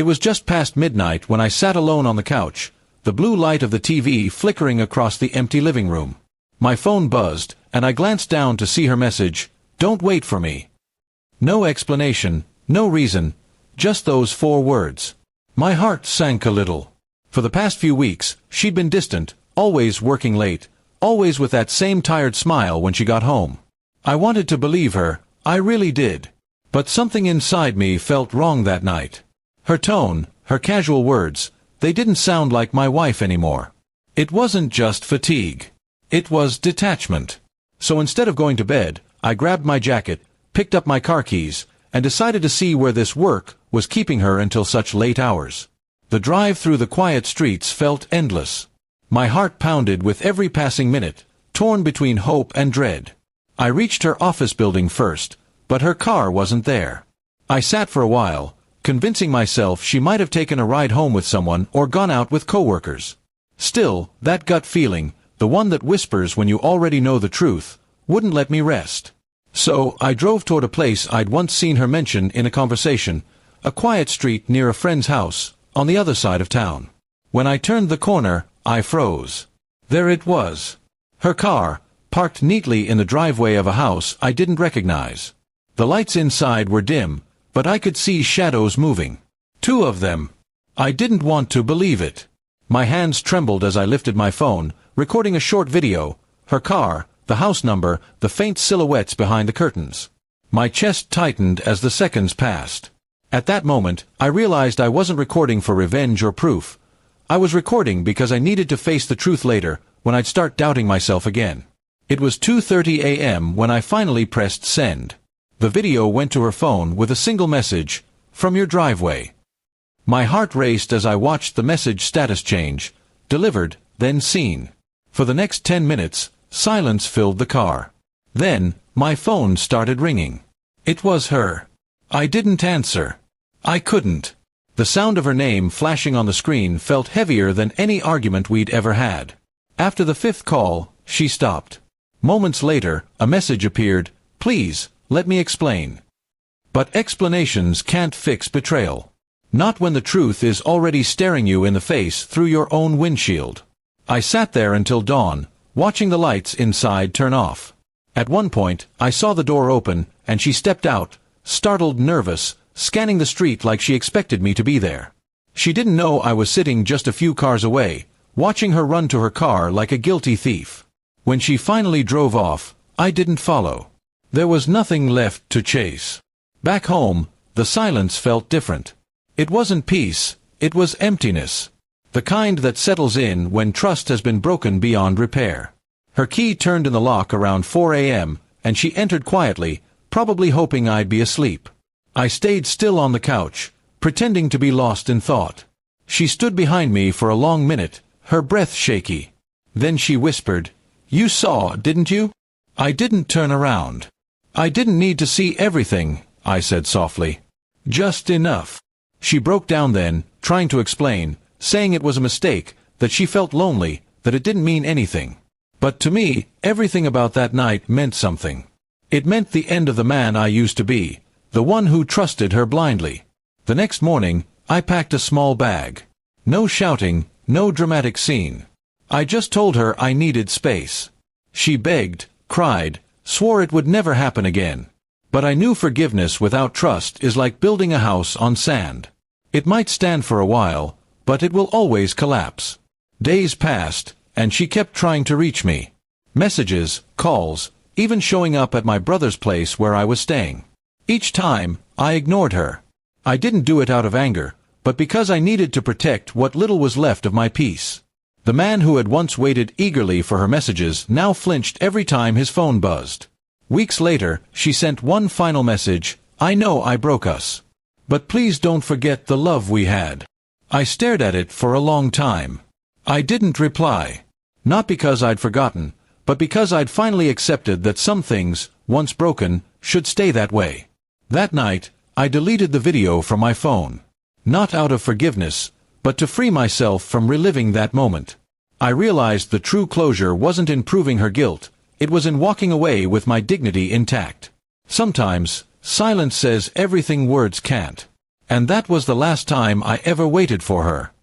It was just past midnight when I sat alone on the couch, the blue light of the TV flickering across the empty living room. My phone buzzed, and I glanced down to see her message, "Don't wait for me." No explanation, no reason, just those 4 words. My heart sank a little. For the past few weeks, she'd been distant, always working late, always with that same tired smile when she got home. I wanted to believe her, I really did. But something inside me felt wrong that night. Her tone, her casual words, they didn't sound like my wife anymore. It wasn't just fatigue. It was detachment. So instead of going to bed, I grabbed my jacket, picked up my car keys, and decided to see where this work was keeping her until such late hours. The drive through the quiet streets felt endless. My heart pounded with every passing minute, torn between hope and dread. I reached her office building first, but her car wasn't there. I sat for a while, convincing myself she might have taken a ride home with someone or gone out with coworkers. Still, that gut feeling, the one that whispers when you already know the truth, wouldn't let me rest. So, I drove toward a place I'd once seen her mention in a conversation, a quiet street near a friend's house, on the other side of town. When I turned the corner, I froze. There it was. Her car, parked neatly in the driveway of a house I didn't recognize. The lights inside were dim, but I could see shadows moving. 2 of them. I didn't want to believe it. My hands trembled as I lifted my phone, recording a short video, her car, the house number, the faint silhouettes behind the curtains. My chest tightened as the seconds passed. At that moment, I realized I wasn't recording for revenge or proof. I was recording because I needed to face the truth later, when I'd start doubting myself again. It was 2:30 a.m. when I finally pressed send. The video went to her phone with a single message, "From your driveway." My heart raced as I watched the message status change, delivered, then seen. For the next 10 minutes, silence filled the car. Then, my phone started ringing. It was her. I didn't answer. I couldn't. The sound of her name flashing on the screen felt heavier than any argument we'd ever had. After the 5th call, she stopped. Moments later, a message appeared, "Please, let me explain." But explanations can't fix betrayal. Not when the truth is already staring you in the face through your own windshield. I sat there until dawn, watching the lights inside turn off. At one point, I saw the door open, and she stepped out, startled, nervous, scanning the street like she expected me to be there. She didn't know I was sitting just a few cars away, watching her run to her car like a guilty thief. When she finally drove off, I didn't follow. There was nothing left to chase. Back home, the silence felt different. It wasn't peace, it was emptiness. The kind that settles in when trust has been broken beyond repair. Her key turned in the lock around 4 a.m., and she entered quietly, probably hoping I'd be asleep. I stayed still on the couch, pretending to be lost in thought. She stood behind me for a long minute, her breath shaky. Then she whispered, "You saw, didn't you?" I didn't turn around. "I didn't need to see everything," I said softly. "Just enough." She broke down then, trying to explain, saying it was a mistake, that she felt lonely, that it didn't mean anything. But to me, everything about that night meant something. It meant the end of the man I used to be, the one who trusted her blindly. The next morning, I packed a small bag. No shouting, no dramatic scene. I just told her I needed space. She begged, cried, swore it would never happen again. But I knew forgiveness without trust is like building a house on sand. It might stand for a while, but it will always collapse. Days passed, and she kept trying to reach me. Messages, calls, even showing up at my brother's place where I was staying. Each time, I ignored her. I didn't do it out of anger, but because I needed to protect what little was left of my peace. The man who had once waited eagerly for her messages now flinched every time his phone buzzed. Weeks later, she sent one final message, "I know I broke us. But please don't forget the love we had." I stared at it for a long time. I didn't reply. Not because I'd forgotten, but because I'd finally accepted that some things, once broken, should stay that way. That night, I deleted the video from my phone. Not out of forgiveness, but to free myself from reliving that moment. I realized the true closure wasn't in proving her guilt, it was in walking away with my dignity intact. Sometimes, silence says everything words can't. And that was the last time I ever waited for her.